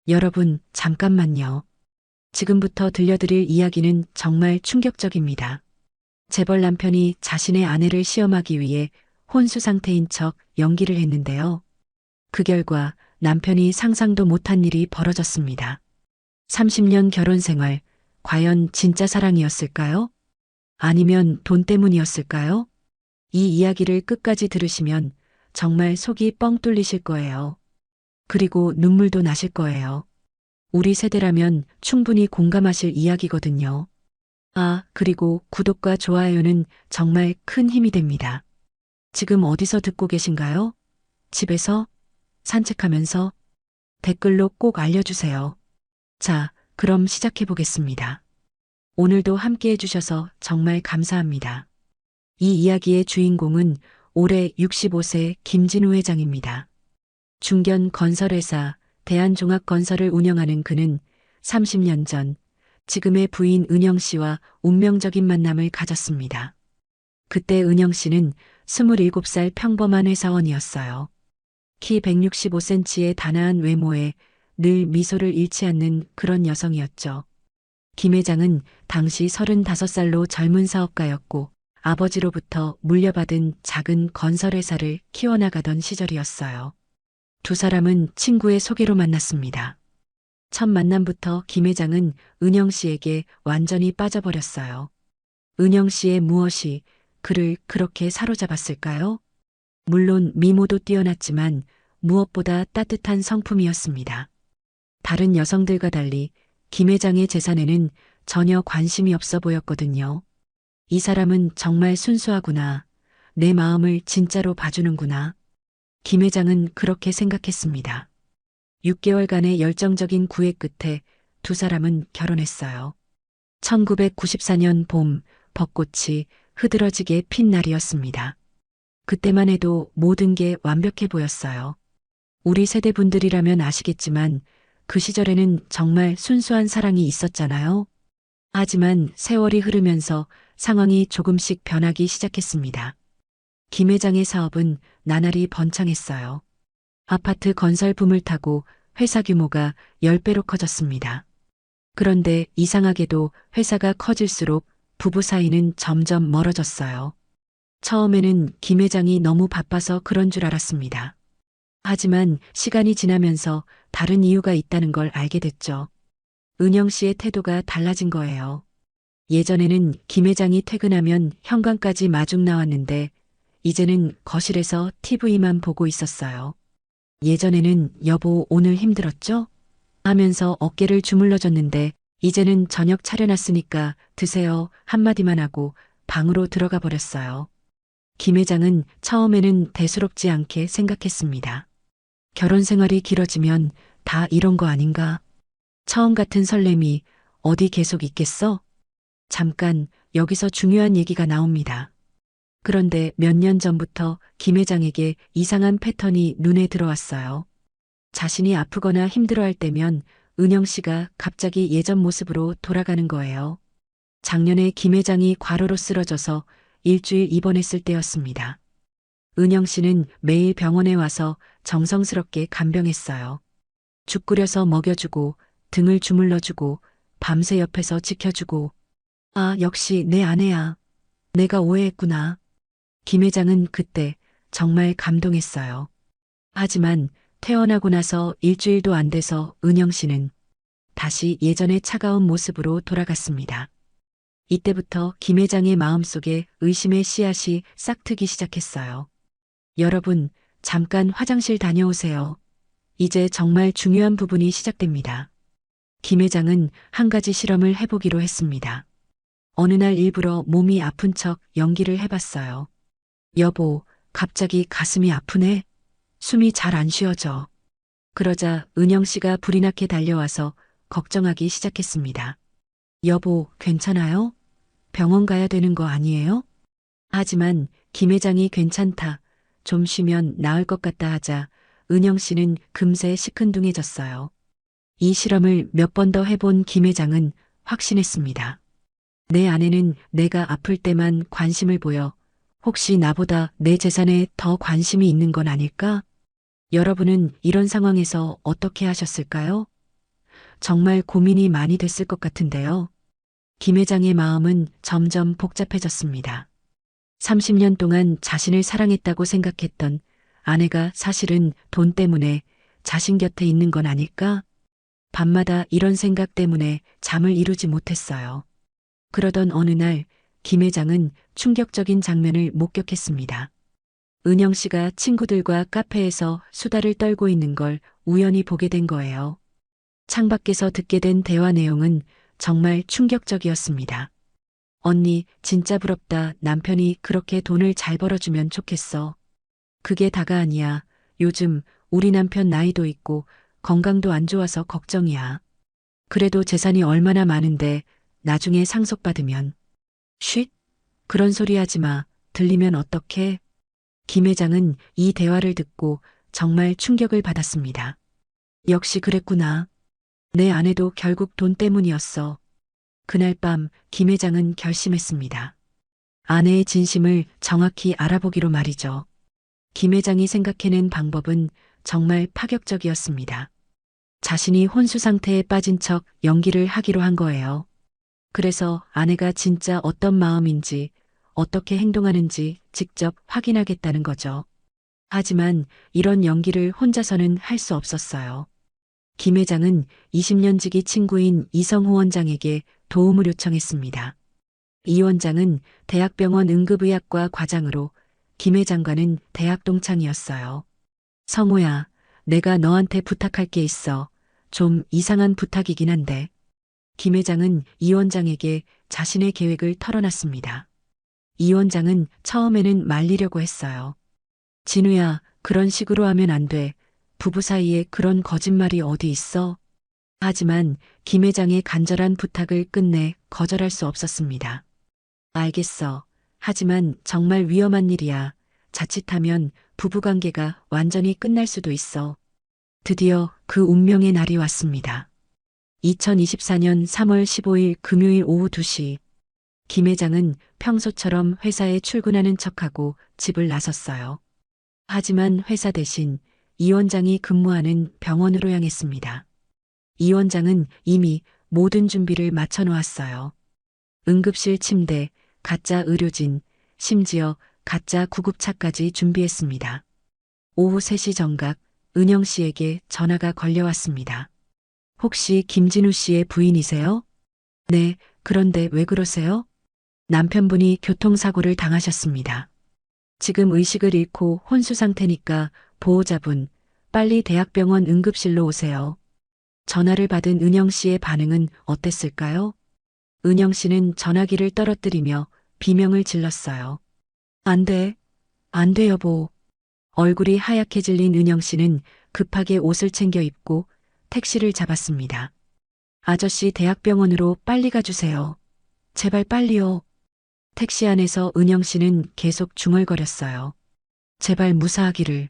여러분, 잠깐만요. 지금부터 들려드릴 이야기는 정말 충격적입니다. 재벌 남편이 자신의 아내를 시험하기 위해 혼수 상태인 척 연기를 했는데요. 그 결과 남편이 상상도 못한 일이 벌어졌습니다. 30년 결혼 생활, 과연 진짜 사랑이었을까요? 아니면 돈 때문이었을까요? 이 이야기를 끝까지 들으시면 정말 속이 뻥 뚫리실 거예요. 그리고 눈물도 나실 거예요. 우리 세대라면 충분히 공감하실 이야기거든요. 아, 그리고 구독과 좋아요는 정말 큰 힘이 됩니다. 지금 어디서 듣고 계신가요? 집에서? 산책하면서? 댓글로 꼭 알려주세요. 자, 그럼 시작해 보겠습니다. 오늘도 함께 해주셔서 정말 감사합니다. 이 이야기의 주인공은 올해 65세 김진우 회장입니다. 중견 건설회사 대한종합건설을 운영하는 그는 30년 전 지금의 부인 은영 씨와 운명적인 만남을 가졌습니다. 그때 은영 씨는 27살 평범한 회사원이었어요. 키 165cm의 단아한 외모에 늘 미소를 잃지 않는 그런 여성이었죠. 김 회장은 당시 35살로 젊은 사업가였고 아버지로부터 물려받은 작은 건설회사를 키워나가던 시절이었어요. 두 사람은 친구의 소개로 만났습니다. 첫 만남부터 김 회장은 은영 씨에게 완전히 빠져버렸어요. 은영 씨의 무엇이 그를 그렇게 사로잡았을까요? 물론 미모도 뛰어났지만 무엇보다 따뜻한 성품이었습니다. 다른 여성들과 달리 김 회장의 재산에는 전혀 관심이 없어 보였거든요. 이 사람은 정말 순수하구나. 내 마음을 진짜로 봐주는구나. 김 회장은 그렇게 생각했습니다. 6개월간의 열정적인 구애 끝에 두 사람은 결혼했어요. 1994년 봄, 벚꽃이 흐드러지게 핀 날이었습니다. 그때만 해도 모든 게 완벽해 보였어요. 우리 세대 분들이라면 아시겠지만 그 시절에는 정말 순수한 사랑이 있었잖아요. 하지만 세월이 흐르면서 상황이 조금씩 변하기 시작했습니다. 김 회장의 사업은 나날이 번창했어요. 아파트 건설 붐을 타고 회사 규모가 10배로 커졌습니다. 그런데 이상하게도 회사가 커질수록 부부 사이는 점점 멀어졌어요. 처음에는 김 회장이 너무 바빠서 그런 줄 알았습니다. 하지만 시간이 지나면서 다른 이유가 있다는 걸 알게 됐죠. 은영 씨의 태도가 달라진 거예요. 예전에는 김 회장이 퇴근하면 현관까지 마중 나왔는데 이제는 거실에서 TV만 보고 있었어요. 예전에는 여보 오늘 힘들었죠? 하면서 어깨를 주물러줬는데 이제는 저녁 차려놨으니까 드세요 한마디만 하고 방으로 들어가 버렸어요. 김 회장은 처음에는 대수롭지 않게 생각했습니다. 결혼 생활이 길어지면 다 이런 거 아닌가? 처음 같은 설렘이 어디 계속 있겠어? 잠깐 여기서 중요한 얘기가 나옵니다. 그런데 몇 년 전부터 김 회장에게 이상한 패턴이 눈에 들어왔어요. 자신이 아프거나 힘들어할 때면 은영 씨가 갑자기 예전 모습으로 돌아가는 거예요. 작년에 김 회장이 과로로 쓰러져서 일주일 입원했을 때였습니다. 은영 씨는 매일 병원에 와서 정성스럽게 간병했어요. 죽 끓여서 먹여주고 등을 주물러주고 밤새 옆에서 지켜주고 아, 역시 내 아내야. 내가 오해했구나. 김 회장은 그때 정말 감동했어요. 하지만 퇴원하고 나서 일주일도 안 돼서 은영 씨는 다시 예전의 차가운 모습으로 돌아갔습니다. 이때부터 김 회장의 마음속에 의심의 씨앗이 싹트기 시작했어요. 여러분, 잠깐 화장실 다녀오세요. 이제 정말 중요한 부분이 시작됩니다. 김 회장은 한 가지 실험을 해보기로 했습니다. 어느 날 일부러 몸이 아픈 척 연기를 해봤어요. 여보, 갑자기 가슴이 아프네. 숨이 잘 안 쉬어져. 그러자 은영 씨가 불이 나게 달려와서 걱정하기 시작했습니다. 여보, 괜찮아요? 병원 가야 되는 거 아니에요? 하지만 김 회장이 괜찮다. 좀 쉬면 나을 것 같다 하자 은영 씨는 금세 시큰둥해졌어요. 이 실험을 몇 번 더 해본 김 회장은 확신했습니다. 내 아내는 내가 아플 때만 관심을 보여. 혹시 나보다 내 재산에 더 관심이 있는 건 아닐까? 여러분은 이런 상황에서 어떻게 하셨을까요? 정말 고민이 많이 됐을 것 같은데요. 김 회장의 마음은 점점 복잡해졌습니다. 30년 동안 자신을 사랑했다고 생각했던 아내가 사실은 돈 때문에 자신 곁에 있는 건 아닐까? 밤마다 이런 생각 때문에 잠을 이루지 못했어요. 그러던 어느 날 김 회장은 충격적인 장면을 목격했습니다. 은영 씨가 친구들과 카페에서 수다를 떨고 있는 걸 우연히 보게 된 거예요. 창밖에서 듣게 된 대화 내용은 정말 충격적이었습니다. 언니, 진짜 부럽다. 남편이 그렇게 돈을 잘 벌어주면 좋겠어. 그게 다가 아니야. 요즘 우리 남편 나이도 있고 건강도 안 좋아서 걱정이야. 그래도 재산이 얼마나 많은데 나중에 상속받으면. 쉿! 그런 소리 하지 마. 들리면 어떡해? 김 회장은 이 대화를 듣고 정말 충격을 받았습니다. 역시 그랬구나. 내 아내도 결국 돈 때문이었어. 그날 밤 김 회장은 결심했습니다. 아내의 진심을 정확히 알아보기로 말이죠. 김 회장이 생각해낸 방법은 정말 파격적이었습니다. 자신이 혼수 상태에 빠진 척 연기를 하기로 한 거예요. 그래서 아내가 진짜 어떤 마음인지 어떻게 행동하는지 직접 확인하겠다는 거죠. 하지만 이런 연기를 혼자서는 할 수 없었어요. 김 회장은 20년 지기 친구인 이성호 원장에게 도움을 요청했습니다. 이 원장은 대학병원 응급의학과 과장으로 김 회장과는 대학 동창이었어요. 성호야, 내가 너한테 부탁할 게 있어. 좀 이상한 부탁이긴 한데. 김 회장은 이 원장에게 자신의 계획을 털어놨습니다. 이 원장은 처음에는 말리려고 했어요. 진우야, 그런 식으로 하면 안 돼. 부부 사이에 그런 거짓말이 어디 있어? 하지만 김 회장의 간절한 부탁을 끝내 거절할 수 없었습니다. 알겠어. 하지만 정말 위험한 일이야. 자칫하면 부부관계가 완전히 끝날 수도 있어. 드디어 그 운명의 날이 왔습니다. 2024년 3월 15일 금요일 오후 2시. 김 회장은 평소처럼 회사에 출근하는 척하고 집을 나섰어요. 하지만 회사 대신 이 원장이 근무하는 병원으로 향했습니다. 이 원장은 이미 모든 준비를 마쳐 놓았어요. 응급실 침대, 가짜 의료진, 심지어 가짜 구급차까지 준비했습니다. 오후 3시 정각 은영 씨에게 전화가 걸려왔습니다. 혹시 김진우 씨의 부인이세요? 네, 그런데 왜 그러세요? 남편분이 교통사고를 당하셨습니다. 지금 의식을 잃고 혼수 상태니까 보호자분, 빨리 대학병원 응급실로 오세요. 전화를 받은 은영 씨의 반응은 어땠을까요? 은영 씨는 전화기를 떨어뜨리며 비명을 질렀어요. 안 돼, 안 돼 여보. 얼굴이 하얗게 질린 은영 씨는 급하게 옷을 챙겨 입고 택시를 잡았습니다. 아저씨 대학병원으로 빨리 가주세요. 제발 빨리요. 택시 안에서 은영 씨는 계속 중얼거렸어요. 제발 무사하기를.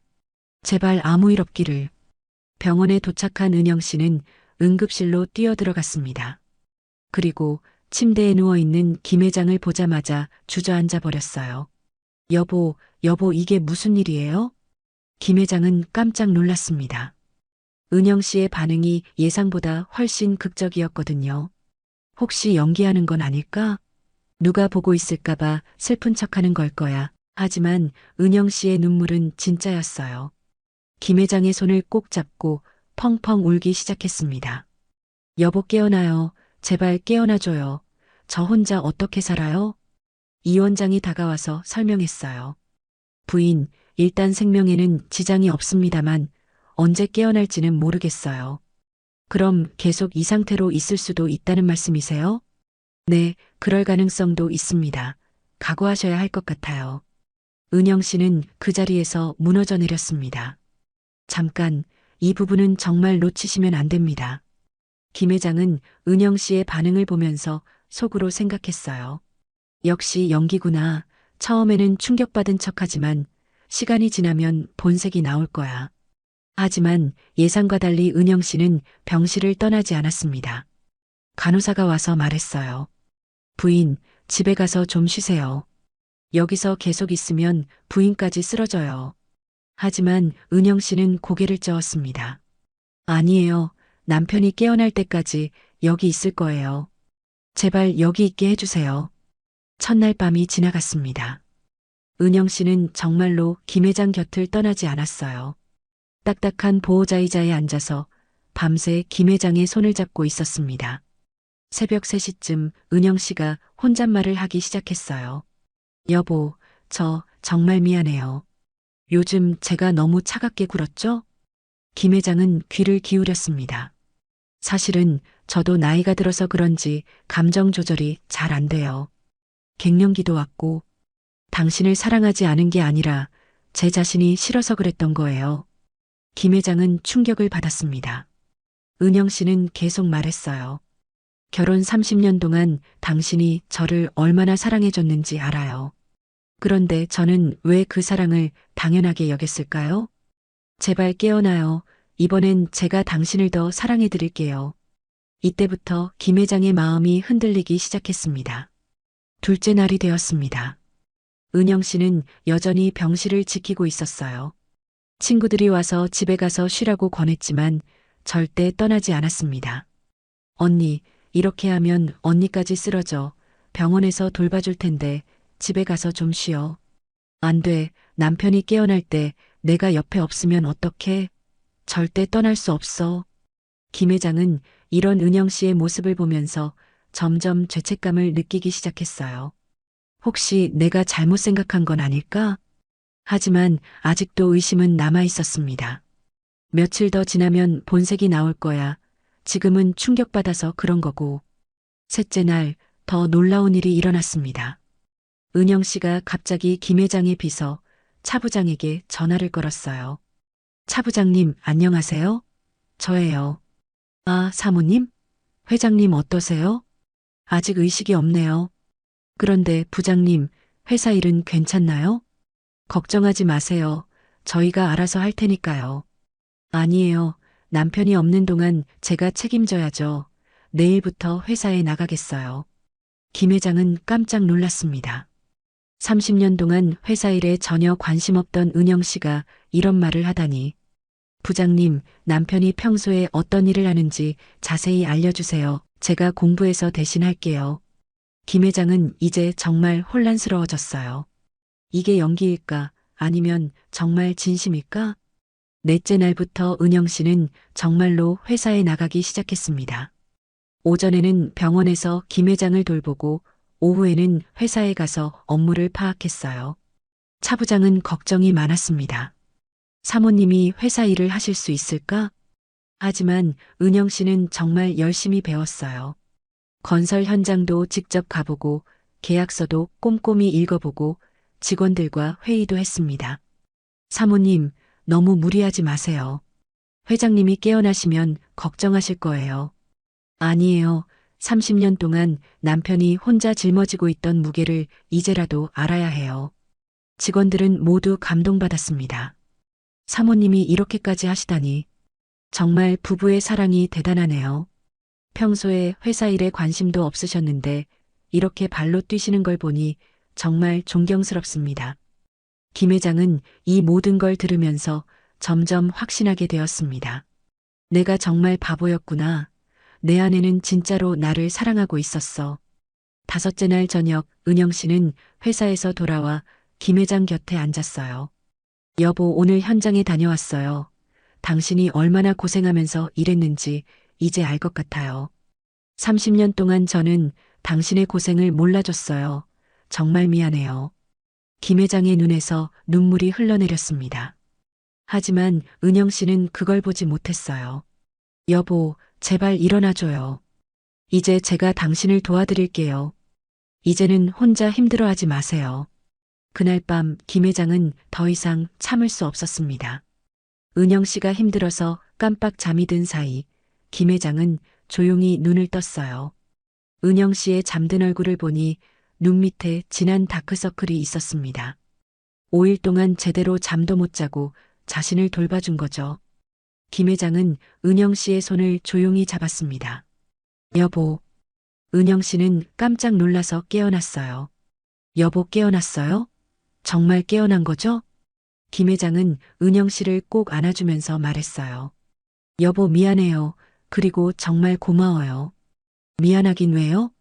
제발 아무 일 없기를. 병원에 도착한 은영 씨는 응급실로 뛰어들어갔습니다. 그리고 침대에 누워있는 김 회장을 보자마자 주저앉아 버렸어요. 여보, 여보 이게 무슨 일이에요? 김 회장은 깜짝 놀랐습니다. 은영 씨의 반응이 예상보다 훨씬 극적이었거든요. 혹시 연기하는 건 아닐까? 누가 보고 있을까봐 슬픈 척하는 걸 거야. 하지만 은영 씨의 눈물은 진짜였어요. 김 회장의 손을 꼭 잡고 펑펑 울기 시작했습니다. 여보 깨어나요. 제발 깨어나줘요. 저 혼자 어떻게 살아요? 이 원장이 다가와서 설명했어요. 부인, 일단 생명에는 지장이 없습니다만 언제 깨어날지는 모르겠어요. 그럼 계속 이 상태로 있을 수도 있다는 말씀이세요? 네, 그럴 가능성도 있습니다. 각오하셔야 할 것 같아요. 은영 씨는 그 자리에서 무너져 내렸습니다. 잠깐, 이 부분은 정말 놓치시면 안 됩니다. 김 회장은 은영 씨의 반응을 보면서 속으로 생각했어요. 역시 연기구나. 처음에는 충격받은 척하지만 시간이 지나면 본색이 나올 거야. 하지만 예상과 달리 은영 씨는 병실을 떠나지 않았습니다. 간호사가 와서 말했어요. 부인, 집에 가서 좀 쉬세요. 여기서 계속 있으면 부인까지 쓰러져요. 하지만 은영 씨는 고개를 저었습니다. 아니에요. 남편이 깨어날 때까지 여기 있을 거예요. 제발 여기 있게 해주세요. 첫날 밤이 지나갔습니다. 은영 씨는 정말로 김 회장 곁을 떠나지 않았어요. 딱딱한 보호자의자에 앉아서 밤새 김 회장의 손을 잡고 있었습니다. 새벽 3시쯤 은영 씨가 혼잣말을 하기 시작했어요. 여보, 저 정말 미안해요. 요즘 제가 너무 차갑게 굴었죠? 김 회장은 귀를 기울였습니다. 사실은 저도 나이가 들어서 그런지 감정 조절이 잘 안 돼요. 갱년기도 왔고, 당신을 사랑하지 않은 게 아니라 제 자신이 싫어서 그랬던 거예요. 김 회장은 충격을 받았습니다. 은영 씨는 계속 말했어요. 결혼 30년 동안 당신이 저를 얼마나 사랑해줬는지 알아요. 그런데 저는 왜 그 사랑을 당연하게 여겼을까요? 제발 깨어나요. 이번엔 제가 당신을 더 사랑해드릴게요. 이때부터 김 회장의 마음이 흔들리기 시작했습니다. 둘째 날이 되었습니다. 은영 씨는 여전히 병실을 지키고 있었어요. 친구들이 와서 집에 가서 쉬라고 권했지만 절대 떠나지 않았습니다. 언니, 이렇게 하면 언니까지 쓰러져. 병원에서 돌봐줄 텐데 집에 가서 좀 쉬어. 안 돼. 남편이 깨어날 때 내가 옆에 없으면 어떡해? 절대 떠날 수 없어. 김 회장은 이런 은영 씨의 모습을 보면서 점점 죄책감을 느끼기 시작했어요. 혹시 내가 잘못 생각한 건 아닐까? 하지만 아직도 의심은 남아 있었습니다. 며칠 더 지나면 본색이 나올 거야. 지금은 충격받아서 그런 거고. 셋째 날, 더 놀라운 일이 일어났습니다. 은영 씨가 갑자기 김 회장의 비서 차 부장에게 전화를 걸었어요. 차 부장님, 안녕하세요? 저예요. 아, 사모님? 회장님 어떠세요? 아직 의식이 없네요. 그런데 부장님, 회사 일은 괜찮나요? 걱정하지 마세요. 저희가 알아서 할 테니까요. 아니에요. 남편이 없는 동안 제가 책임져야죠. 내일부터 회사에 나가겠어요. 김 회장은 깜짝 놀랐습니다. 30년 동안 회사 일에 전혀 관심 없던 은영 씨가 이런 말을 하다니. 부장님, 남편이 평소에 어떤 일을 하는지 자세히 알려주세요. 제가 공부해서 대신 할게요. 김 회장은 이제 정말 혼란스러워졌어요. 이게 연기일까? 아니면 정말 진심일까? 넷째 날부터 은영 씨는 정말로 회사에 나가기 시작했습니다. 오전에는 병원에서 김 회장을 돌보고 오후에는 회사에 가서 업무를 파악했어요. 차 부장은 걱정이 많았습니다. 사모님이 회사 일을 하실 수 있을까? 하지만 은영 씨는 정말 열심히 배웠어요. 건설 현장도 직접 가보고 계약서도 꼼꼼히 읽어보고 직원들과 회의도 했습니다. 사모님, 너무 무리하지 마세요. 회장님이 깨어나시면 걱정하실 거예요. 아니에요. 30년 동안 남편이 혼자 짊어지고 있던 무게를 이제라도 알아야 해요. 직원들은 모두 감동받았습니다. 사모님이 이렇게까지 하시다니. 정말 부부의 사랑이 대단하네요. 평소에 회사 일에 관심도 없으셨는데 이렇게 발로 뛰시는 걸 보니 정말 존경스럽습니다. 김 회장은 이 모든 걸 들으면서 점점 확신하게 되었습니다. 내가 정말 바보였구나. 내 아내는 진짜로 나를 사랑하고 있었어. 다섯째 날 저녁 은영 씨는 회사에서 돌아와 김 회장 곁에 앉았어요. 여보, 오늘 현장에 다녀왔어요. 당신이 얼마나 고생하면서 일했는지 이제 알 것 같아요. 30년 동안 저는 당신의 고생을 몰라줬어요. 정말 미안해요. 김 회장의 눈에서 눈물이 흘러내렸습니다. 하지만 은영 씨는 그걸 보지 못했어요. 여보, 제발 일어나줘요. 이제 제가 당신을 도와드릴게요. 이제는 혼자 힘들어하지 마세요. 그날 밤 김 회장은 더 이상 참을 수 없었습니다. 은영 씨가 힘들어서 깜빡 잠이 든 사이 김 회장은 조용히 눈을 떴어요. 은영 씨의 잠든 얼굴을 보니 눈 밑에 진한 다크서클이 있었습니다. 5일 동안 제대로 잠도 못 자고 자신을 돌봐준 거죠. 김 회장은 은영 씨의 손을 조용히 잡았습니다. 여보. 은영 씨는 깜짝 놀라서 깨어났어요. 여보, 깨어났어요? 정말 깨어난 거죠? 김 회장은 은영 씨를 꼭 안아주면서 말했어요. 여보, 미안해요. 그리고 정말 고마워요. 미안하긴 왜요?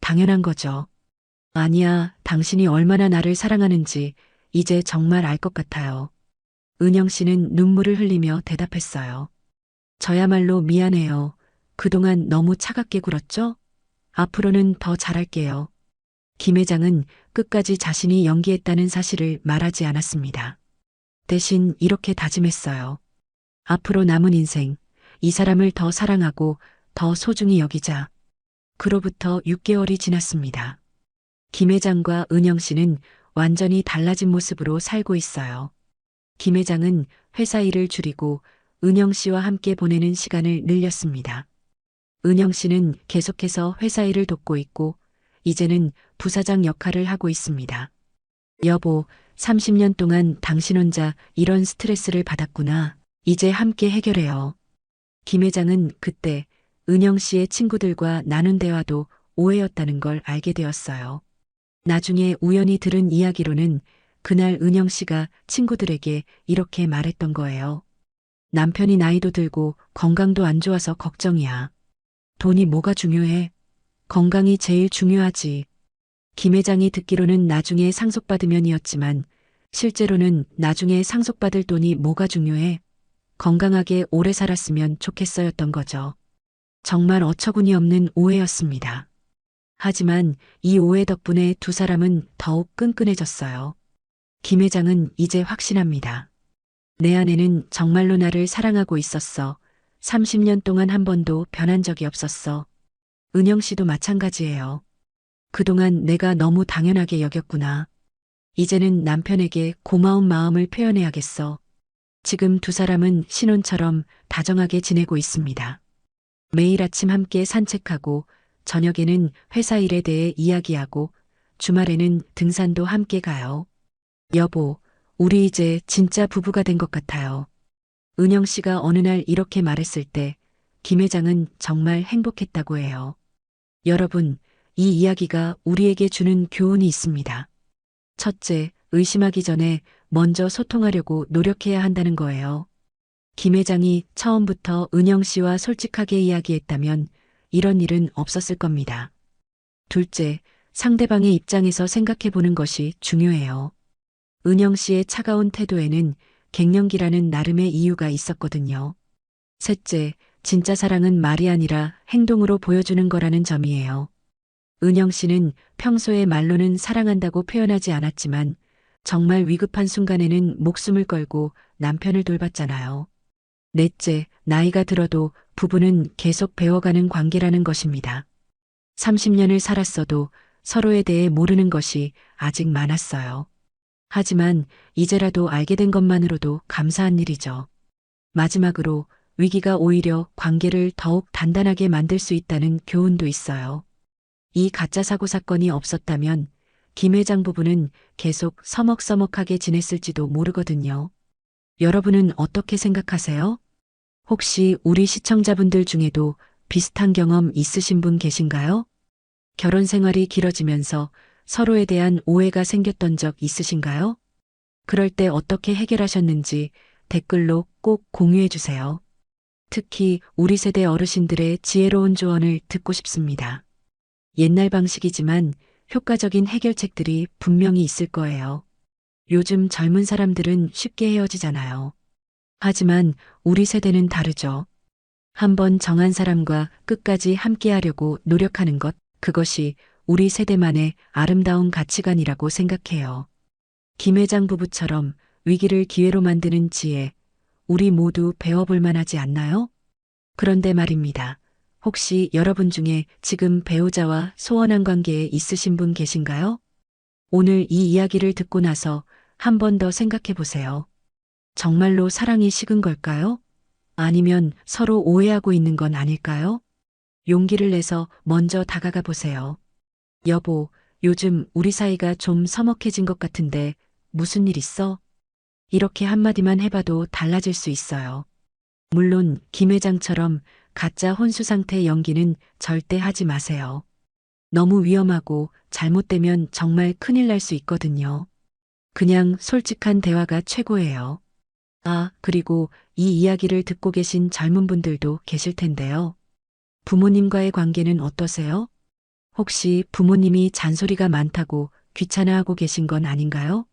당연한 거죠. 아니야, 당신이 얼마나 나를 사랑하는지 이제 정말 알 것 같아요. 은영 씨는 눈물을 흘리며 대답했어요. 저야말로 미안해요. 그동안 너무 차갑게 굴었죠? 앞으로는 더 잘할게요. 김 회장은 끝까지 자신이 연기했다는 사실을 말하지 않았습니다. 대신 이렇게 다짐했어요. 앞으로 남은 인생, 이 사람을 더 사랑하고 더 소중히 여기자. 그로부터 6개월이 지났습니다. 김 회장과 은영 씨는 완전히 달라진 모습으로 살고 있어요. 김 회장은 회사 일을 줄이고 은영 씨와 함께 보내는 시간을 늘렸습니다. 은영 씨는 계속해서 회사 일을 돕고 있고 이제는 부사장 역할을 하고 있습니다. 여보, 30년 동안 당신 혼자 이런 스트레스를 받았구나. 이제 함께 해결해요. 김 회장은 그때 은영 씨의 친구들과 나눈 대화도 오해였다는 걸 알게 되었어요. 나중에 우연히 들은 이야기로는 그날 은영 씨가 친구들에게 이렇게 말했던 거예요. 남편이 나이도 들고 건강도 안 좋아서 걱정이야. 돈이 뭐가 중요해? 건강이 제일 중요하지. 김 회장이 듣기로는 나중에 상속받으면이었지만 실제로는 나중에 상속받을 돈이 뭐가 중요해? 건강하게 오래 살았으면 좋겠어였던 거죠. 정말 어처구니 없는 오해였습니다. 하지만 이 오해 덕분에 두 사람은 더욱 끈끈해졌어요. 김 회장은 이제 확신합니다. 내 아내는 정말로 나를 사랑하고 있었어. 30년 동안 한 번도 변한 적이 없었어. 은영 씨도 마찬가지예요. 그동안 내가 너무 당연하게 여겼구나. 이제는 남편에게 고마운 마음을 표현해야겠어. 지금 두 사람은 신혼처럼 다정하게 지내고 있습니다. 매일 아침 함께 산책하고 저녁에는 회사 일에 대해 이야기하고 주말에는 등산도 함께 가요. 여보, 우리 이제 진짜 부부가 된 것 같아요. 은영 씨가 어느 날 이렇게 말했을 때 김 회장은 정말 행복했다고 해요. 여러분, 이 이야기가 우리에게 주는 교훈이 있습니다. 첫째, 의심하기 전에 먼저 소통하려고 노력해야 한다는 거예요. 김 회장이 처음부터 은영 씨와 솔직하게 이야기했다면 이런 일은 없었을 겁니다. 둘째, 상대방의 입장에서 생각해 보는 것이 중요해요. 은영 씨의 차가운 태도에는 갱년기라는 나름의 이유가 있었거든요. 셋째, 진짜 사랑은 말이 아니라 행동으로 보여주는 거라는 점이에요. 은영 씨는 평소에 말로는 사랑한다고 표현하지 않았지만 정말 위급한 순간에는 목숨을 걸고 남편을 돌봤잖아요. 넷째, 나이가 들어도 부부는 계속 배워가는 관계라는 것입니다. 30년을 살았어도 서로에 대해 모르는 것이 아직 많았어요. 하지만 이제라도 알게 된 것만으로도 감사한 일이죠. 마지막으로 위기가 오히려 관계를 더욱 단단하게 만들 수 있다는 교훈도 있어요. 이 가짜 사고 사건이 없었다면 김 회장 부부는 계속 서먹서먹하게 지냈을지도 모르거든요. 여러분은 어떻게 생각하세요? 혹시 우리 시청자분들 중에도 비슷한 경험 있으신 분 계신가요? 결혼 생활이 길어지면서 서로에 대한 오해가 생겼던 적 있으신가요? 그럴 때 어떻게 해결하셨는지 댓글로 꼭 공유해 주세요. 특히 우리 세대 어르신들의 지혜로운 조언을 듣고 싶습니다. 옛날 방식이지만 효과적인 해결책들이 분명히 있을 거예요. 요즘 젊은 사람들은 쉽게 헤어지잖아요. 하지만 우리 세대는 다르죠. 한번 정한 사람과 끝까지 함께하려고 노력하는 것, 그것이 우리 세대만의 아름다운 가치관이라고 생각해요. 김 회장 부부처럼 위기를 기회로 만드는 지혜, 우리 모두 배워볼 만하지 않나요? 그런데 말입니다. 혹시 여러분 중에 지금 배우자와 소원한 관계에 있으신 분 계신가요? 오늘 이 이야기를 듣고 나서 한 번 더 생각해 보세요. 정말로 사랑이 식은 걸까요? 아니면 서로 오해하고 있는 건 아닐까요? 용기를 내서 먼저 다가가 보세요. 여보, 요즘 우리 사이가 좀 서먹해진 것 같은데 무슨 일 있어? 이렇게 한마디만 해봐도 달라질 수 있어요. 물론 김 회장처럼 가짜 혼수 상태 연기는 절대 하지 마세요. 너무 위험하고 잘못되면 정말 큰일 날 수 있거든요. 그냥 솔직한 대화가 최고예요. 아, 그리고 이 이야기를 듣고 계신 젊은 분들도 계실 텐데요. 부모님과의 관계는 어떠세요? 혹시 부모님이 잔소리가 많다고 귀찮아하고 계신 건 아닌가요?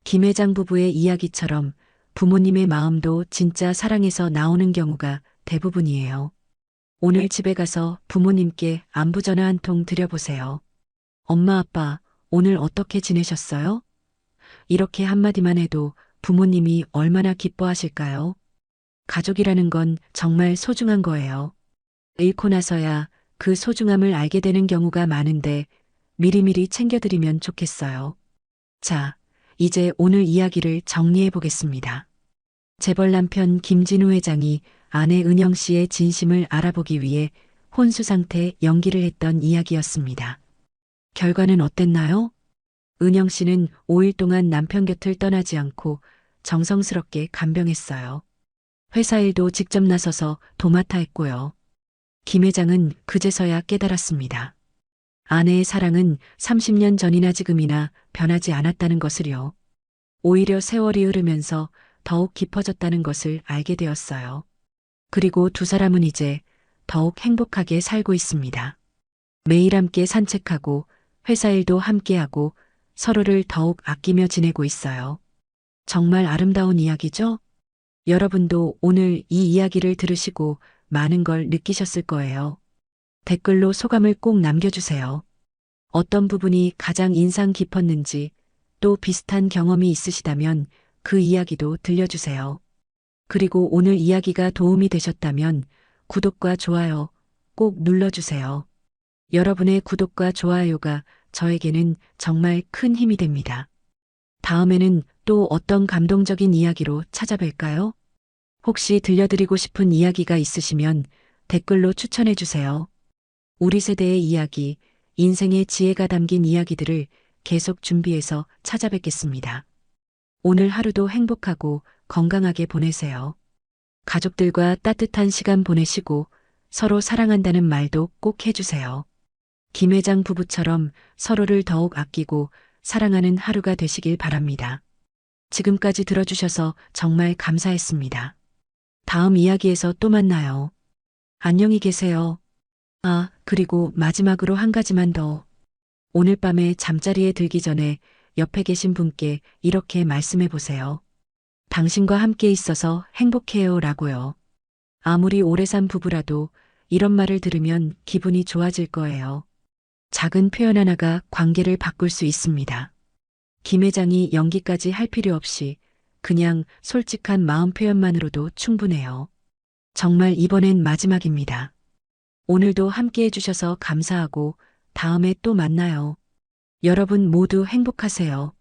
김 회장 부부의 이야기처럼 부모님의 마음도 진짜 사랑에서 나오는 경우가 대부분이에요. 오늘 집에 가서 부모님께 안부 전화 한 통 드려보세요. 엄마, 아빠, 오늘 어떻게 지내셨어요? 이렇게 한마디만 해도 부모님이 얼마나 기뻐하실까요? 가족이라는 건 정말 소중한 거예요. 잃고 나서야 그 소중함을 알게 되는 경우가 많은데 미리미리 챙겨드리면 좋겠어요. 자, 이제 오늘 이야기를 정리해 보겠습니다. 재벌 남편 김진우 회장이 아내 은영 씨의 진심을 알아보기 위해 혼수 상태 연기를 했던 이야기였습니다. 결과는 어땠나요? 은영 씨는 5일 동안 남편 곁을 떠나지 않고 정성스럽게 간병했어요. 회사 일도 직접 나서서 도맡아 했고요. 김 회장은 그제서야 깨달았습니다. 아내의 사랑은 30년 전이나 지금이나 변하지 않았다는 것을요. 오히려 세월이 흐르면서 더욱 깊어졌다는 것을 알게 되었어요. 그리고 두 사람은 이제 더욱 행복하게 살고 있습니다. 매일 함께 산책하고 회사 일도 함께하고 서로를 더욱 아끼며 지내고 있어요. 정말 아름다운 이야기죠? 여러분도 오늘 이 이야기를 들으시고 많은 걸 느끼셨을 거예요. 댓글로 소감을 꼭 남겨주세요. 어떤 부분이 가장 인상 깊었는지 또 비슷한 경험이 있으시다면 그 이야기도 들려주세요. 그리고 오늘 이야기가 도움이 되셨다면 구독과 좋아요 꼭 눌러주세요. 여러분의 구독과 좋아요가 저에게는 정말 큰 힘이 됩니다. 다음에는 또 어떤 감동적인 이야기로 찾아뵐까요? 혹시 들려드리고 싶은 이야기가 있으시면 댓글로 추천해 주세요. 우리 세대의 이야기, 인생의 지혜가 담긴 이야기들을 계속 준비해서 찾아뵙겠습니다. 오늘 하루도 행복하고 건강하게 보내세요. 가족들과 따뜻한 시간 보내시고 서로 사랑한다는 말도 꼭 해주세요. 김 회장 부부처럼 서로를 더욱 아끼고 사랑하는 하루가 되시길 바랍니다. 지금까지 들어주셔서 정말 감사했습니다. 다음 이야기에서 또 만나요. 안녕히 계세요. 아, 그리고 마지막으로 한 가지만 더. 오늘 밤에 잠자리에 들기 전에 옆에 계신 분께 이렇게 말씀해 보세요. 당신과 함께 있어서 행복해요 라고요. 아무리 오래 산 부부라도 이런 말을 들으면 기분이 좋아질 거예요. 작은 표현 하나가 관계를 바꿀 수 있습니다. 김 회장이 연기까지 할 필요 없이 그냥 솔직한 마음 표현만으로도 충분해요. 정말 이번엔 마지막입니다. 오늘도 함께 해주셔서 감사하고 다음에 또 만나요. 여러분 모두 행복하세요.